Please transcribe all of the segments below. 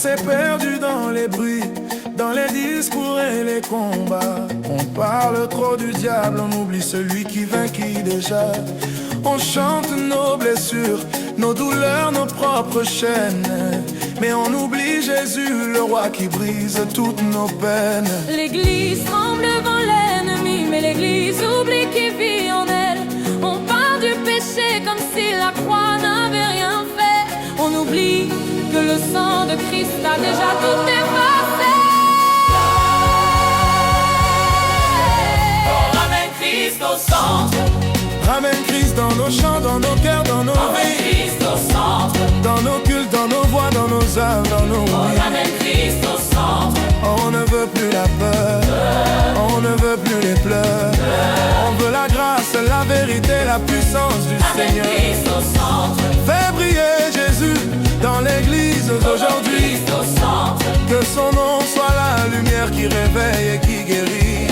s'est perdu dans les bruits, dans les discours et les combats. On parle trop du diable, on oublie celui qui vainquit déjà. On chante nos blessures, nos douleurs, nos propres chaînes, mais on oublie Jésus, le roi qui brise toutes nos peines. L'église tremble devant l'ennemi, mais l'église oublie qui vit en elle. On parle du péché comme si la croix n'avait rien fait. On oublie que le sang de Christ a déjà tout effacé. On ramène Christ au centre. Ramène Christ dans nos chants, dans nos cœurs, dans nos Ramène vies, Christ au centre. dans nos cultes, dans nos voix, dans nos âmes, dans nos On vies. ramène Christ au centre. On ne veut plus la peur, on ne veut plus les pleurs. On veut la grâce, la vérité, la puissance du Ramène Seigneur. Christ au centre. Fais briller Jésus dans l'église aujourd'hui. Christ au centre. Que son nom soit la lumière qui réveille et qui guérit.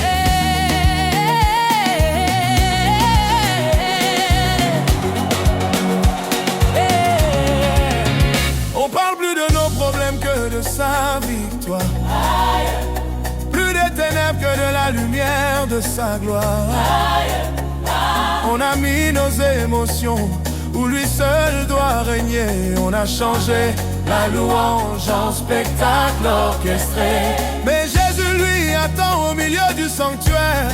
On parle plus de nos problèmes que de sa victoire. Plus des ténèbres que de la lumière de sa gloire. On a mis nos émotions où lui seul doit régner. On a changé la louange en spectacle orchestré. Mais Jésus lui attend au milieu du sanctuaire.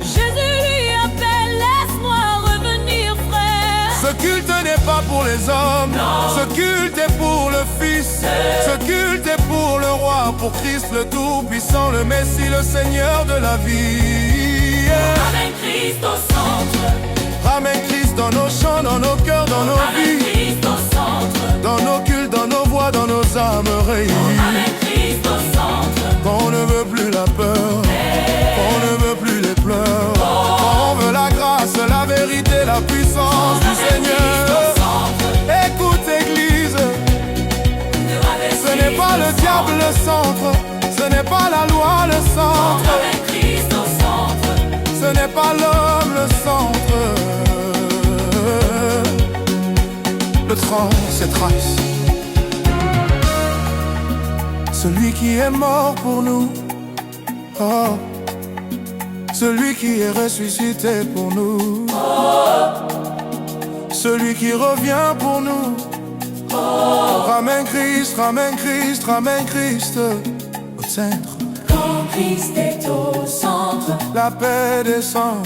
Jésus lui appelle, laisse-moi revenir, frère. Ce culte n'est pas pour les hommes, ce culte est pour le Fils. Ce culte est pour le Roi, pour Christ le Tout-Puissant, le Messie, le Seigneur de la vie. Ramène Christ au centre. Ramène Christ dans nos chants, dans nos cœurs, dans nos Ramène vies, Christ au centre. dans nos cultes, dans nos voix, dans nos âmes réunies. Ramène Christ au centre. On ne veut plus la peur, on ne veut plus les pleurs. On veut la grâce, la vérité, la puissance du Seigneur. Écoute Église, ce n'est pas le diable le centre, ce n'est pas la loi le centre, Ramène Christ au centre. ce n'est pas l'homme le centre. Le trône, c'est Christ, celui qui est mort pour nous. Oh, celui qui est ressuscité pour nous. Celui qui revient pour nous. Ramène Christ, ramène Christ, ramène Christ au centre. Quand Christ est au centre. La paix descend.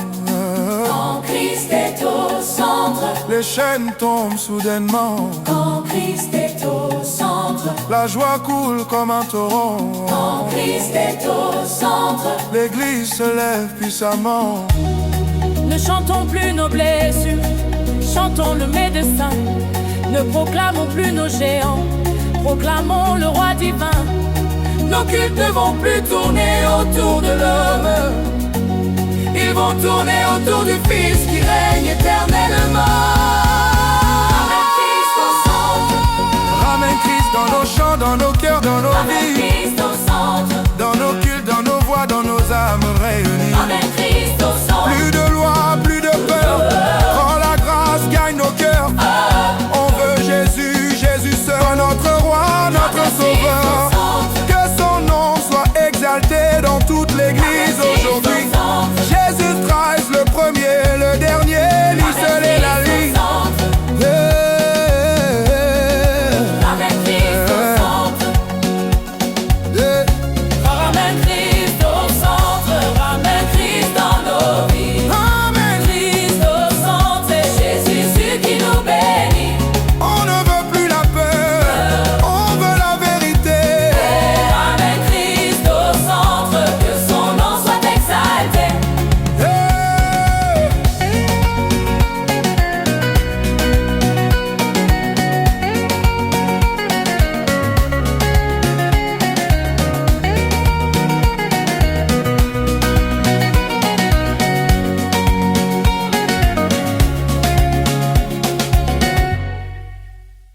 Quand Christ est au centre. Les chaînes tombent soudainement. Quand Christ est au centre. La joie coule comme un torrent. Quand Christ est au centre. L'église se lève puissamment. Ne chantons plus nos blessures, chantons le médecin. Ne proclamons plus nos géants, proclamons le roi divin. Nos cultes ne vont plus tourner autour de l'homme. Ils vont tourner autour du Fils qui règne éternellement. Ramène Christ au centre. Ramène Christ dans nos chants, dans nos cœurs, dans nos Ramène vies, Christ au centre. dans nos cultes, dans nos voix, dans nos âmes réunies. Ramène Christ